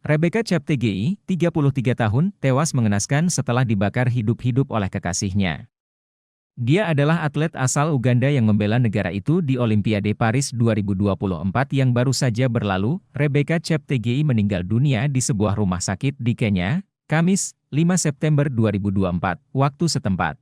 Rebecca Cheptegei, 33 tahun, tewas mengenaskan setelah dibakar hidup-hidup oleh kekasihnya. Dia adalah atlet asal Uganda yang membela negara itu di Olimpiade Paris 2024 yang baru saja berlalu. Rebecca Cheptegei meninggal dunia di sebuah rumah sakit di Kenya, Kamis, 5 September 2024, waktu setempat.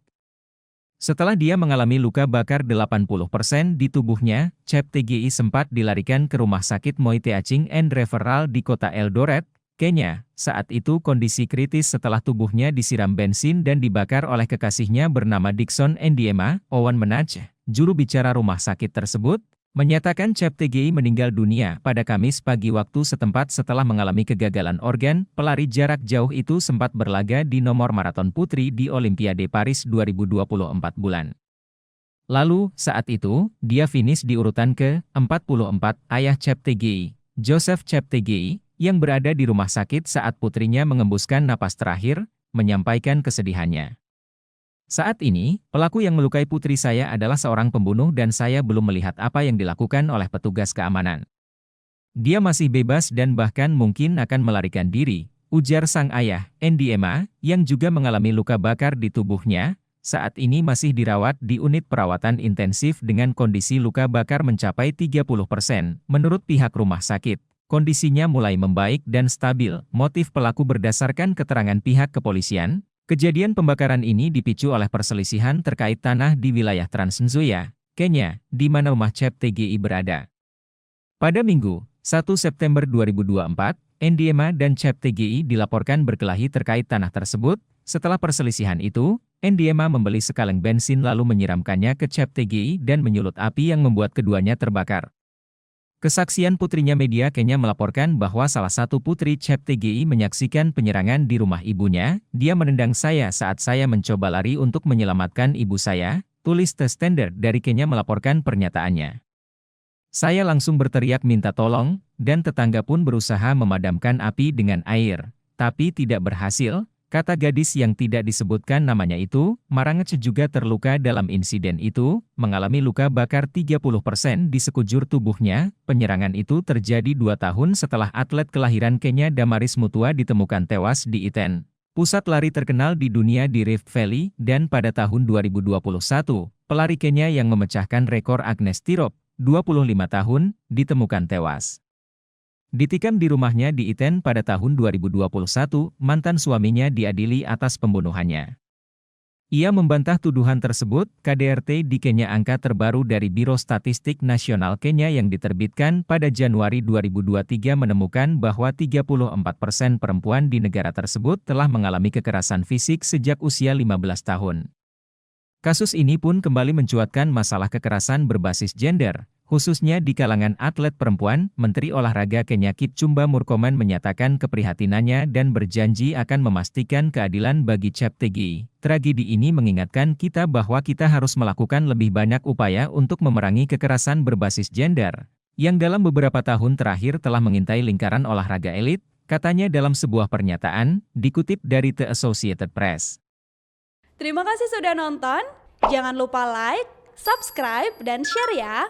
Setelah dia mengalami luka bakar 80% di tubuhnya, Cheptegei sempat dilarikan ke Rumah Sakit Moi Teaching and Referral di kota Eldoret, Kenya. Saat itu kondisi kritis setelah tubuhnya disiram bensin dan dibakar oleh kekasihnya bernama Dixon Ndiema. Owen Menach, juru bicara rumah sakit tersebut, menyatakan Cheptegei meninggal dunia pada Kamis pagi waktu setempat setelah mengalami kegagalan organ. Pelari jarak jauh itu sempat berlaga di nomor maraton putri di Olimpiade Paris 2024 bulan lalu. Saat itu, dia finish di urutan ke-44. Ayah Cheptegei, Joseph Cheptegei, yang berada di rumah sakit saat putrinya mengembuskan napas terakhir, menyampaikan kesedihannya. "Saat ini, pelaku yang melukai putri saya adalah seorang pembunuh dan saya belum melihat apa yang dilakukan oleh petugas keamanan. Dia masih bebas dan bahkan mungkin akan melarikan diri," ujar sang ayah, Ndiema, yang juga mengalami luka bakar di tubuhnya. Saat ini masih dirawat di unit perawatan intensif dengan kondisi luka bakar mencapai 30%. Menurut pihak rumah sakit, kondisinya mulai membaik dan stabil. Motif pelaku berdasarkan keterangan pihak kepolisian. Kejadian pembakaran ini dipicu oleh perselisihan terkait tanah di wilayah Trans Nzoia, Kenya, di mana rumah Cheptegei berada. Pada Minggu, 1 September 2024, Ndiema dan Cheptegei dilaporkan berkelahi terkait tanah tersebut. Setelah perselisihan itu, Ndiema membeli sekaleng bensin lalu menyiramkannya ke Cheptegei dan menyulut api yang membuat keduanya terbakar. Kesaksian putrinya media Kenya melaporkan bahwa salah satu putri Cheptegei menyaksikan penyerangan di rumah ibunya. "Dia menendang saya saat saya mencoba lari untuk menyelamatkan ibu saya," tulis The Standard dari Kenya melaporkan pernyataannya. "Saya langsung berteriak minta tolong, dan tetangga pun berusaha memadamkan api dengan air, tapi tidak berhasil," kata gadis yang tidak disebutkan namanya itu. Marangech juga terluka dalam insiden itu, mengalami luka bakar 30% di sekujur tubuhnya. Penyerangan itu terjadi 2 tahun setelah atlet kelahiran Kenya Damaris Mutua ditemukan tewas di Iten, pusat lari terkenal di dunia di Rift Valley, dan pada tahun 2021, pelari Kenya yang memecahkan rekor Agnes Tirop, 25 tahun, ditemukan tewas. Ditikam di rumahnya di Iten pada tahun 2021, mantan suaminya diadili atas pembunuhannya. Ia membantah tuduhan tersebut. KDRT di Kenya, angka terbaru dari Biro Statistik Nasional Kenya yang diterbitkan pada Januari 2023 menemukan bahwa 34% perempuan di negara tersebut telah mengalami kekerasan fisik sejak usia 15 tahun. Kasus ini pun kembali mencuatkan masalah kekerasan berbasis gender, khususnya di kalangan atlet perempuan. Menteri Olahraga Kenya Kipchumba Murkomen menyatakan keprihatinannya dan berjanji akan memastikan keadilan bagi Cheptegei. "Tragedi ini mengingatkan kita bahwa kita harus melakukan lebih banyak upaya untuk memerangi kekerasan berbasis gender, yang dalam beberapa tahun terakhir telah mengintai lingkaran olahraga elit," katanya dalam sebuah pernyataan, dikutip dari The Associated Press. Terima kasih sudah nonton, jangan lupa like, subscribe, dan share ya!